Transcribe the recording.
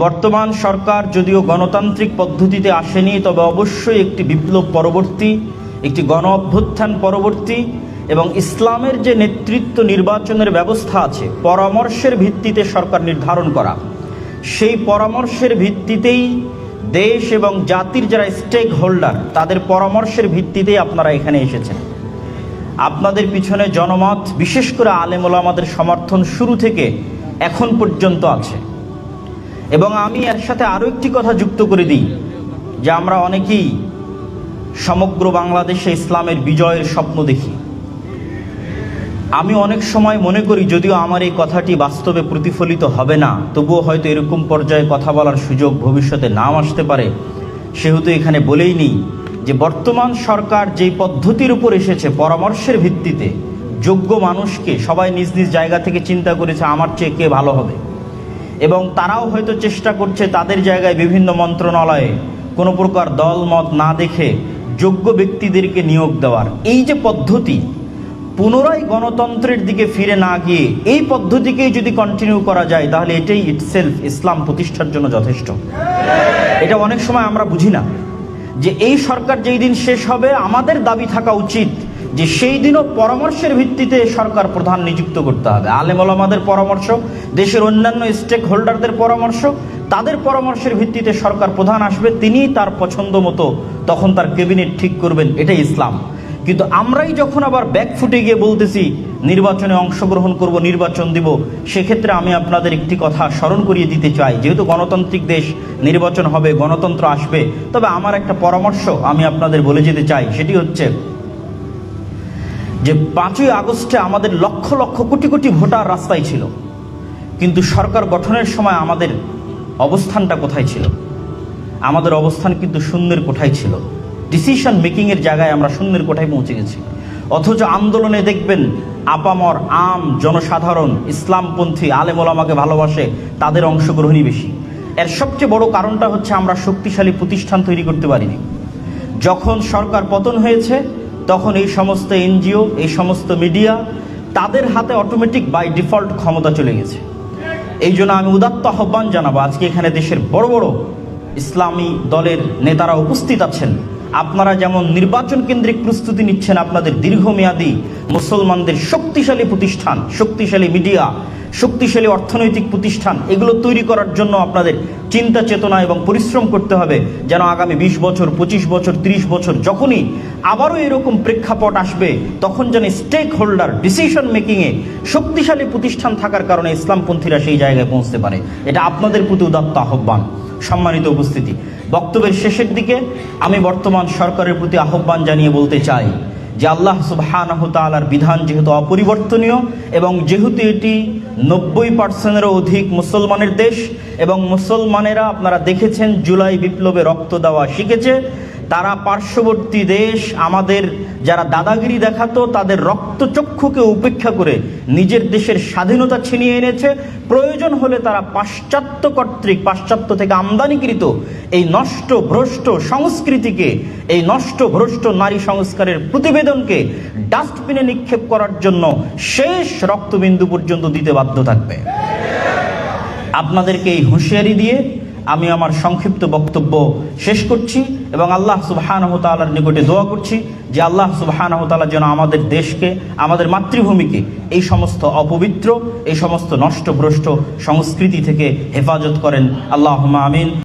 বর্তমান সরকার যদিও গণতান্ত্রিক পদ্ধতিতে আসেনি, তবে অবশ্যই একটি বিপ্লব পরবর্তী, একটি গণ অভ্যুত্থান পরবর্তী এবং ইসলামের যে নেতৃত্ব নির্বাচনের ব্যবস্থা আছে পরামর্শের ভিত্তিতে সরকার নির্ধারণ করা, সেই পরামর্শের ভিত্তিতেই দেশ এবং জাতির যারা স্টেক হোল্ডার তাদের পরামর্শের ভিত্তিতেই আপনারা এখানে এসেছেন। আপনাদের পিছনে জনমত, বিশেষ করে আলেম ওলামাদের সমর্থন শুরু থেকে এখন পর্যন্ত আছে। এবং আমি এর সাথে আরও একটি কথা যুক্ত করে দিই যে আমরা অনেকেই সমগ্র বাংলাদেশে ইসলামের বিজয়ের স্বপ্ন দেখি। আমি অনেক সময় মনে করি, যদিও আমার এই কথাটি বাস্তবে প্রতিফলিত হবে না, তবুও হয়তো এরকম পর্যায়ে কথা বলার সুযোগ ভবিষ্যতে নাও আসতে পারে, সেহেতু এখানে বলেই নিই যে বর্তমান সরকার যেই পদ্ধতির উপর এসেছে পরামর্শের ভিত্তিতে, যোগ্য মানুষকে সবাই নিজ নিজ জায়গা থেকে চিন্তা করেছে আমার চেয়ে কে ভালো হবে, এবং তারাও হয়তো চেষ্টা করছে তাদের জায়গায় বিভিন্ন মন্ত্রণালয়ে কোনো প্রকার দল মত না দেখে যোগ্য ব্যক্তিদেরকে নিয়োগ দেওয়ার এই যে পদ্ধতি, পুনরায় গণতন্ত্রের দিকে ফিরে না গিয়ে এই পদ্ধতিকেই যদি কন্টিনিউ করা যায় তাহলে এটাই ইটসেলফ ইসলাম প্রতিষ্ঠার জন্য যথেষ্ট। এটা অনেক সময় আমরা বুঝি না যে এই সরকার যেই দিন শেষ হবে আমাদের দাবি থাকা উচিত যে সেই দিনও পরামর্শের ভিত্তিতে সরকার প্রধান নিযুক্ত করতে হবে। আলেম ওলামাদের পরামর্শ, দেশের অন্যান্য স্টেক হোল্ডারদের পরামর্শ, তাদের পরামর্শের ভিত্তিতে সরকার প্রধান আসবে, তিনিই তার পছন্দ মতো তখন তার ক্যাবিনেট ঠিক করবেন, এটাই ইসলাম। কিন্তু আমরাই যখন আবার ব্যাকফুটে গিয়ে বলতেছি নির্বাচনে অংশগ্রহণ করব, নির্বাচন দিব, সেক্ষেত্রে আমি আপনাদের একটি কথা স্মরণ করিয়ে দিতে চাই। যেহেতু গণতান্ত্রিক দেশ, নির্বাচন হবে, গণতন্ত্র আসবে, তবে আমার একটা পরামর্শ আমি আপনাদের বলে যেতে চাই, সেটি হচ্ছে যে 5ই আগস্টে আমাদের লক্ষ লক্ষ কোটি কোটি ভোটার রাস্তায় ছিল, কিন্তু সরকার গঠনের সময় আমাদের অবস্থানটা কোথায় ছিল? আমাদের অবস্থান কিন্তু শূন্যের কোঠায় ছিল। ডিসিশন মেকিংয়ের জায়গায় আমরা শূন্যের কোঠায় পৌঁছে গেছি। অথচ আন্দোলনে দেখবেন আপামর আম জনসাধারণ, ইসলামপন্থী, আলেম ওলামাকে ভালোবাসে, তাদের অংশগ্রহণই বেশি। এর সবচেয়ে বড় কারণটা হচ্ছে আমরা শক্তিশালী প্রতিষ্ঠান তৈরি করতে পারিনি। যখন সরকার পতন হয়েছে তখন এই সমস্ত এনজিও, এই সমস্ত মিডিয়া, তাদের হাতে অটোমেটিক বাই ডিফল্ট ক্ষমতা চলে গেছে। এই জন্য আমি উদাত্ত আহ্বান জানাবো, আজকে এখানে দেশের বড় বড় ইসলামী দলের নেতারা উপস্থিত আছেন, আপনারা যেমন নির্বাচন কেন্দ্রিক প্রস্তুতি নিচ্ছেন, আপনাদের দীর্ঘমেয়াদী মুসলমানদের শক্তিশালী প্রতিষ্ঠান, শক্তিশালী মিডিয়া, শক্তিশালী অর্থনৈতিক প্রতিষ্ঠান, এগুলো তৈরি করার জন্য আপনাদের চিন্তা চেতনা এবং পরিশ্রম করতে হবে, যেন আগামী 20 বছর, 25 বছর, 30 বছর যখনই আবারও এরকম প্রেক্ষাপট আসবে, তখন যেন স্টেক হোল্ডার ডিসিশন মেকিংয়ে শক্তিশালী প্রতিষ্ঠান থাকার কারণে ইসলামপন্থীরা সেই জায়গায় পৌঁছতে পারে। এটা আপনাদের প্রতি উদাত্ত আহ্বান। সম্মানিত উপস্থিতি, বক্তব্যের শেষের দিকে আমি বর্তমান সরকারের প্রতি আহ্বান জানিয়ে বলতে চাই যে আল্লাহ সুবহানাহু তাআলার বিধান যেহেতু অপরিবর্তনীয় এবং যেহেতু এটি 90%-এরও অধিক মুসলমানের দেশ এবং মুসলমানেরা আপনারা দেখেছেন জুলাই বিপ্লবে রক্ত দেওয়া শিখেছে, তারা পার্শ্ববর্তী দেশ আমাদের যারা দাদাগিরি দেখাতো তাদের রক্তচক্ষুকে উপেক্ষা করে নিজের দেশের স্বাধীনতা ছিনিয়ে এনেছে। প্রয়োজন হলে তারা পাশ্চাত্য কর্তৃক, পাশ্চাত্য থেকে আমদানিকৃত এই নষ্ট ভ্রষ্ট সংস্কৃতিকে, এই নষ্ট ভ্রষ্ট নারী সংস্কারের প্রতিবেদনকে ডাস্টবিনে নিক্ষেপ করার জন্য শেষ রক্তবিন্দু পর্যন্ত দিতে বাধ্য থাকবে। আপনাদেরকে এই হুঁশিয়ারি দিয়ে আমি আমার সংক্ষিপ্ত বক্তব্য শেষ করছি এবং আল্লাহ সুবহানাহু তাআলার নিকটে দোয়া করছি যে আল্লাহ সুবহানাহু তাআলা যেন আমাদের দেশকে, আমাদের মাতৃভূমিকে এই সমস্ত অপবিত্র, এই সমস্ত নষ্ট ভ্রষ্ট সংস্কৃতি থেকে হেফাজত করেন। আল্লাহুম্মা আমিন।